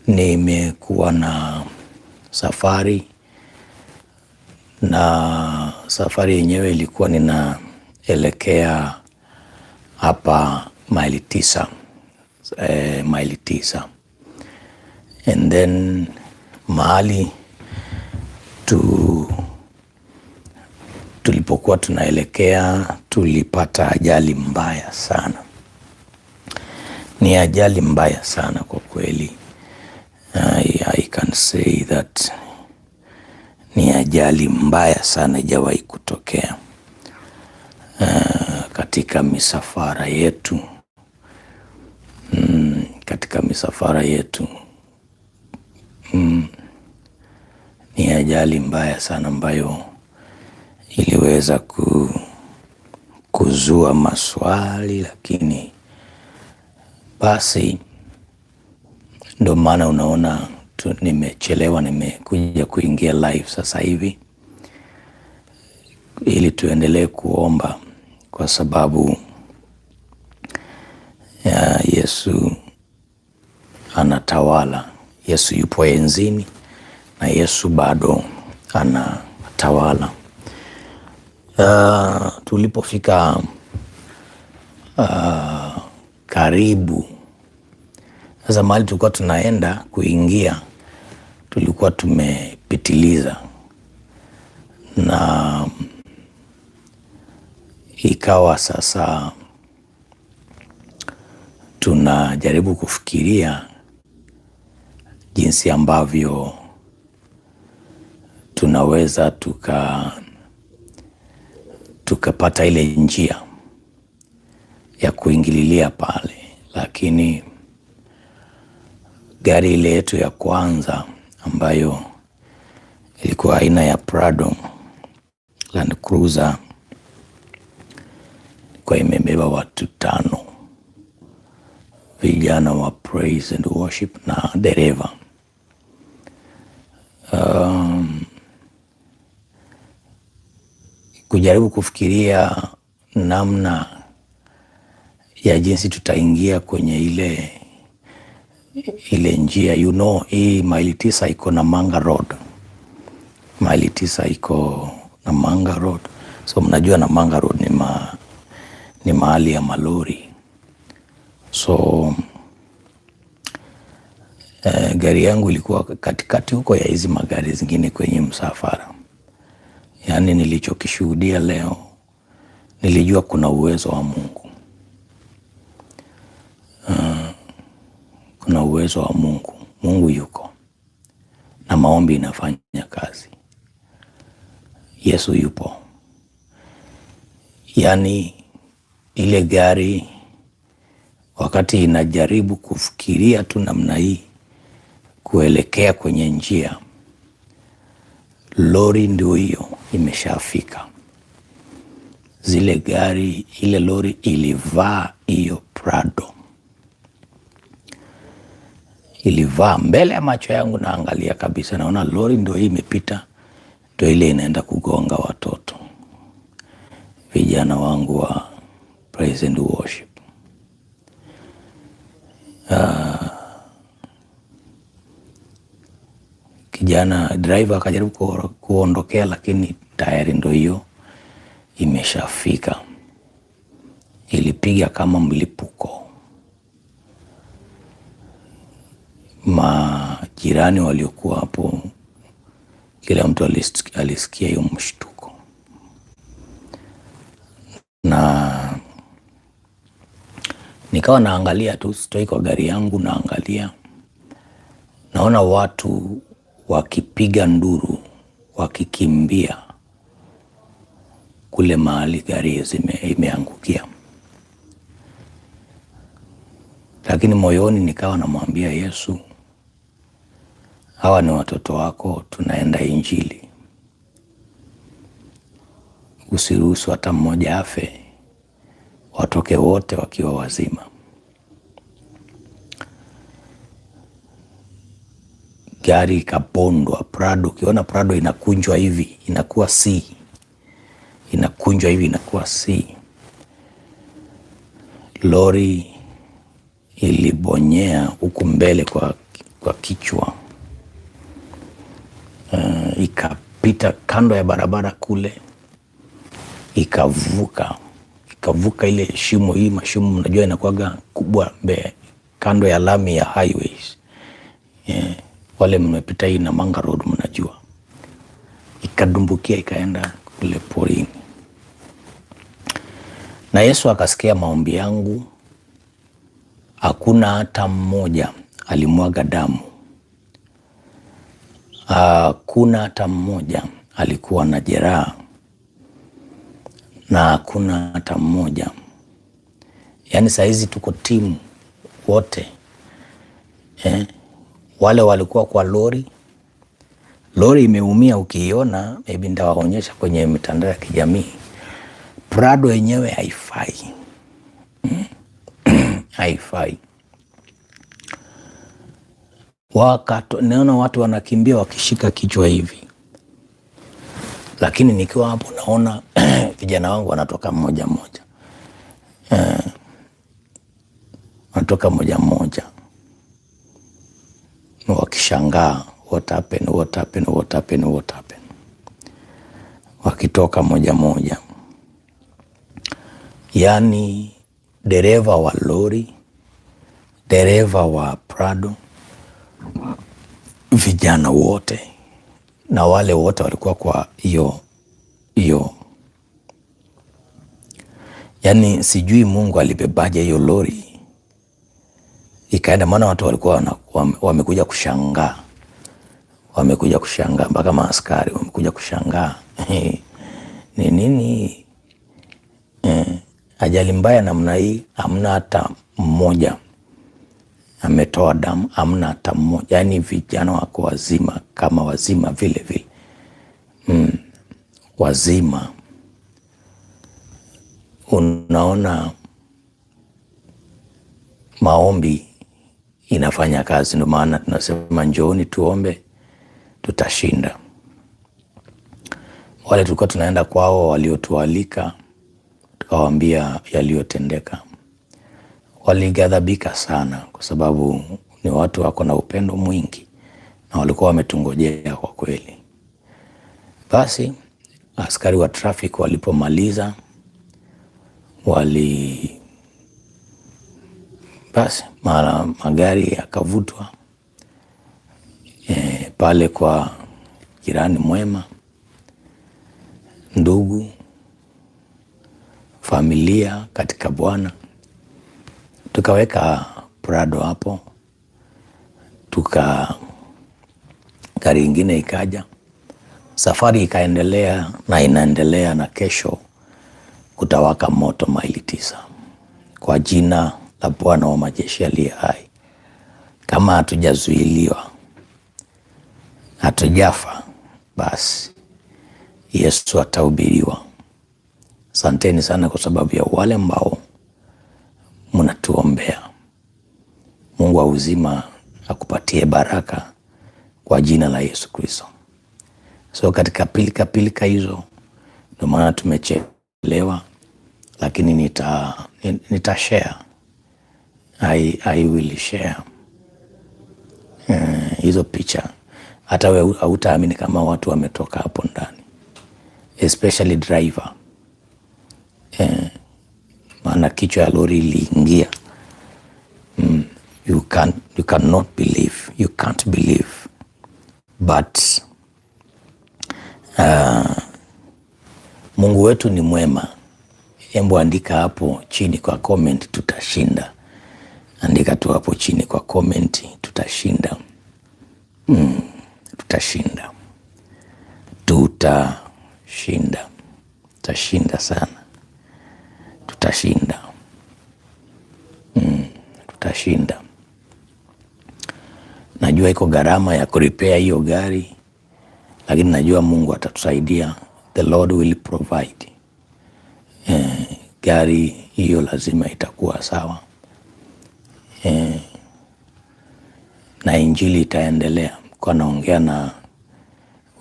Nimekuwa na safari, na safari yenyewe ilikuwa ninaelekea hapa maili 9, maili 9. And then mahali tulipokuwa tunaelekea tulipata ajali mbaya sana. Ni ajali mbaya sana kwa kweli. I can say that ni ajali mbaya sana, ijawahi kutokea katika misafara yetu. Katika misafara yetu ni ajali mbaya sana ambayo iliweza kuzua maswali, lakini basi ndo maana unaona nimechelewa, nimekuja kuingia live sasa hivi ili tuendelee kuomba, kwa sababu ya Yesu anatawala. Yesu yupo enzini na Yesu bado anatawala. Tulipofika karibu sasa mahali tulikuwa tunaenda kuingia, tulikuwa tumepitiliza, na ikawa sasa tunajaribu kufikiria jinsi ambavyo tunaweza tukapata ile njia ya kuingililia pale, lakini gari ile yetu ya kwanza ambayo ilikuwa aina ya Prado Land Cruiser kwa imebeba watu 5, vijana wa praise and worship na dereva. Kujaribu kufikiria namna ya jinsi tutaingia kwenye ile njia. Hii maili 9 iko na Manga Road. Maili 9 iko na Manga Road. So mnajua na Manga Road ni mahali ya malori. So gari yangu ilikuwa katikati huko ya hizi magari zingine kwenye msafara. Yaani nilichokishuhudia leo, nilijua kuna uwezo wa Mungu. Kuna uwezo wa Mungu. Mungu yuko na maombi inafanya kazi. Yesu yupo. Yaani ile gari wakati inajaribu kufikiria tu namna hii kuelekea kwenye njia, lori ndio hiyo imeshafika. Ile lori ilivaa hiyo Prado, ilivaa mbele ya macho yangu, naangalia kabisa, naona lori ndio hii imepita, ndio ile inaenda kugonga watoto, vijana wangu wa praise and worship. Kijana driver akajaribu kuondokea, lakini tayari ndio hiyo imeshafika. Ilipiga kama mlipuko. Majirani waliokuwa hapo, kila mtu alisikia hiyo mshtuko, na nikawa naangalia tu, stoi kwa gari yangu, naangalia, naona watu wakipiga nduru, wakikimbia kule mahali gari imeangukia. Lakini moyoni nikawa namwambia Yesu, hawa ni watoto wako, tunaenda Injili. Usiruhusu hata mmoja afe, watoke wote wakiwa wazima. Gari ikapondwa. Prado, ukiona Prado inakunjwa hivi inakuwa C, inakunjwa hivi inakuwa C. Lori ilibonyea huku mbele kwa kwa kichwa. Ikapita kando ya barabara kule, ikavuka ile shimo. Hii mashimo mnajua inakuwaga kubwa kando ya lami ya highways. Wale mmepita hii Namanga Road mnajua. Ikadumbukia ikaenda kule porini. Na Yesu akasikia maombi yangu. Hakuna hata mmoja alimwaga damu. Hakuna hata mmoja alikuwa na jeraha. Na hakuna hata mmoja. Yaani saa hizi tuko timu wote. Wale walikuwa kwa lori. Lori imeumia, ukiiona maybe nitawaonyesha kwenye mitandao ya kijamii. Prado yenyewe haifai. Haifai. Naona watu wanakimbia wakishika kichwa hivi. Lakini nikiwa hapo naona vijana wangu wanatoka mmoja mmoja. Wanatoka mmoja mmoja. Wakishangaa what happened. Wakitoka mmoja mmoja. Yaani dereva wa lori, dereva wa Prado, vijana wote na wale wote walikuwa kwa hiyo. Yaani sijui Mungu alibebaje hiyo lori ikaenda, maana watu walikuwa wamekuja kushangaa. Wamekuja kushangaa mpaka maaskari wamekuja kushangaa. Ni nini? Ajali mbaya namna hii, hamna hata mmoja ametoa damu, hamna hata mmoja. Yaani vijana wako wazima, kama wazima vile vile. Wazima. Unaona maombi inafanya kazi. Ndio maana tunasema njooni tuombe, tutashinda. Wale tulikuwa tunaenda kwao waliotualika, tukawaambia yaliyotendeka. Walighadhabika sana kwa sababu ni watu wako na upendo mwingi na walikuwa wametungojea kwa kweli. Basi askari wa traffic walipomaliza, basi magari yakavutwa pale kwa jirani mwema, ndugu, familia katika Bwana. Tukaweka Prado hapo. Gari ingine ikaja. Safari ikaendelea na inaendelea, na kesho kutawaka moto maili 9. Kwa jina la Bwana wa majeshi aliye hai. Kama hatujazuiliwa, hatujafa, basi Yesu atahubiriwa. Asanteni sana kwa sababu ya wale ambao mnatuombea. Mungu wa uzima akupatie baraka kwa jina la Yesu Kristo. So katika pilika hizo, ndio maana tumechelewa, lakini nita share. I will share hizo picha. Hata wewe hautaamini kama watu wametoka hapo ndani, especially driver. Maana kichwa ya lori iliingia. You cannot believe. You can't believe. But Mungu wetu ni mwema. Hebu andika hapo chini kwa comment, tutashinda. Andika tu hapo chini kwa comment, tutashinda. Tutashinda. Tutashinda. Tutashinda sana. Tutashinda. Tutashinda. Najua iko gharama ya kurepair hiyo gari, lakini najua Mungu atatusaidia. The Lord will provide. Gari hiyo lazima itakuwa sawa. Na injili itaendelea. Kwa naongea na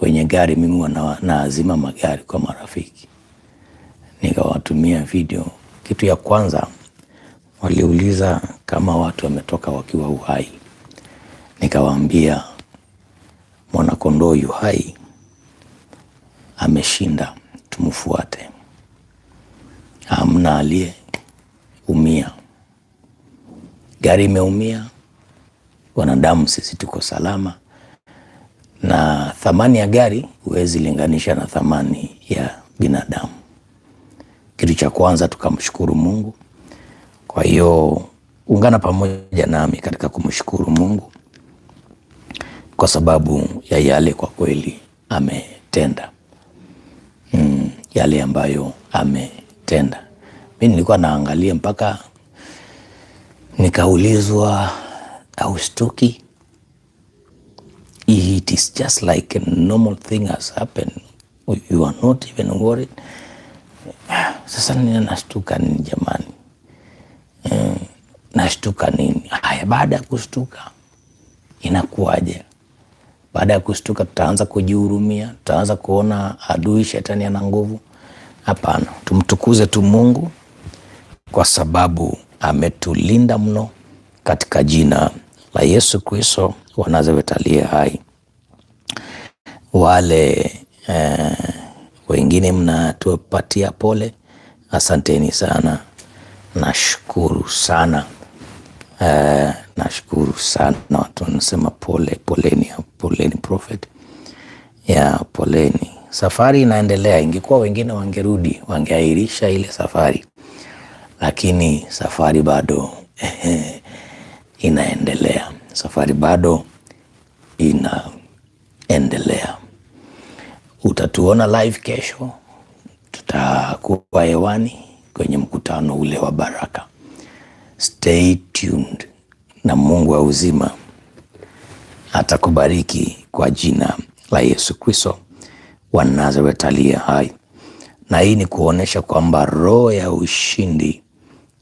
wenye gari, mimi naazima magari kwa marafiki. Nikawatumia video. Kitu ya kwanza waliuliza kama watu wametoka wakiwa uhai. nikawaambia mwanakondoo yu hai, ameshinda, tumfuate. Hamna aliyeumia. Gari imeumia, wanadamu sisi tuko salama. Na thamani ya gari huwezi linganisha na thamani ya binadamu. Kitu cha kwanza tukamshukuru Mungu. Kwa hiyo ungana pamoja nami katika kumshukuru Mungu kwa sababu ya yale kwa kweli ametenda. Yale ambayo ametenda. Mimi nilikuwa naangalia mpaka nikaulizwa, haushtuki? It is just like a normal thing has happened. You are not even worried. Sasa nini nashtuka nini jamani? Nashtuka nini? Haya, baada ya kushtuka inakuwaje? Baada ya kushtuka tutaanza kujihurumia, tutaanza kuona adui shetani ana nguvu? Hapana, tumtukuze tu Mungu kwa sababu ametulinda mno katika jina la Yesu Kristo wa Nazareti aliye hai. Wale wengine mnatupatia pole, asanteni sana. Nashukuru sana. Nashukuru sana. Watu wanasema poleni prophet. Ya poleni. Safari inaendelea. Ingekuwa wengine wangerudi, wangeahirisha ile safari. Lakini safari bado inaendelea. Safari bado inaendelea. Utatuona live kesho. Tutakuwa hewani kwenye mkutano ule wa baraka. Stay tuned, na Mungu wa uzima atakubariki kwa jina la Yesu Kristo wa Nazareti aliye hai. Na hii ni kuonesha kwamba roho ya ushindi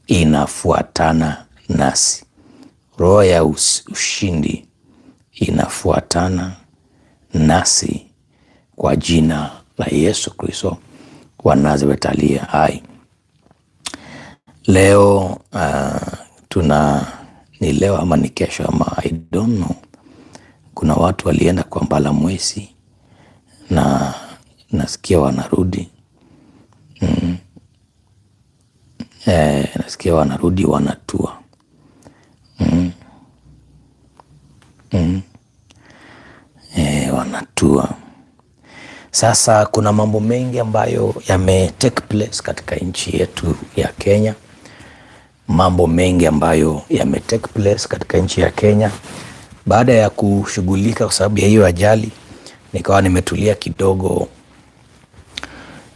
inafuatana nasi. Roho ya ushindi inafuatana nasi kwa jina la Yesu Kristo wa Nazareti aliye hai. Leo ni leo ama ni kesho ama I don't know. Kuna watu walienda kwa Mbalamwezi na nasikia wanarudi. Nasikia wanarudi, wanatua. Wanatua. Sasa kuna mambo mengi ambayo yame take place katika nchi yetu ya Kenya. Mambo mengi ambayo yame take place katika nchi ya Kenya. Baada ya kushughulika kwa sababu ya hiyo ajali, nikawa nimetulia kidogo.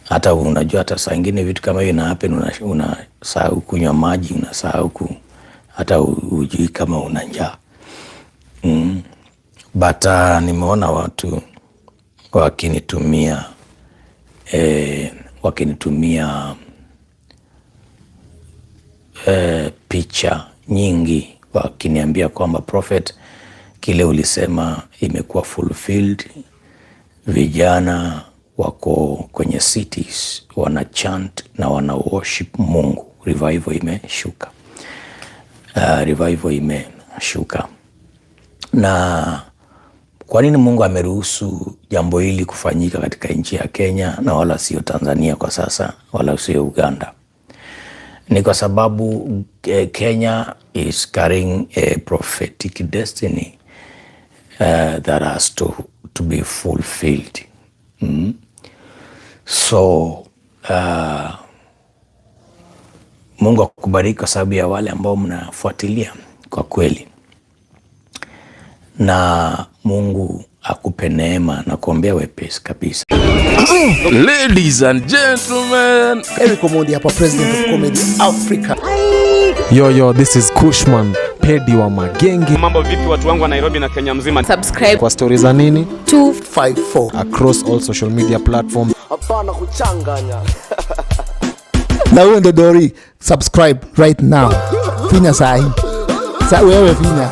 Hata unajua hata saa nyingine vitu kama hiyo ina happen, unasahau kunywa maji, unasahau hata hujui kama una njaa. But nimeona watu wakinitumia picha nyingi wakiniambia kwamba prophet, kile ulisema imekuwa fulfilled. Vijana wako kwenye cities wana chant na wana worship Mungu. Revival imeshuka. Revival imeshuka. Na kwa nini Mungu ameruhusu jambo hili kufanyika katika nchi ya Kenya na wala sio Tanzania kwa sasa, wala sio Uganda? Ni kwa sababu Kenya is carrying a prophetic destiny that has to be fulfilled. So Mungu akubariki kwa sababu ya wale ambao mnafuatilia kwa kweli. Na Mungu akupe neema na kuombea wepesi kabisa. Ladies and gentlemen, Eric Omondi hapa, president of Comedy Africa. Yo, this is Kushman, Pedi wa Magenge. mambo vipi watu wangu wa Nairobi na Kenya mzima? Subscribe Kwa stories za nini 254 across all social media platforms. hapana kuchanganya. Na wewe ndo Dori, subscribe right now. Finya sahi. Wewe finya.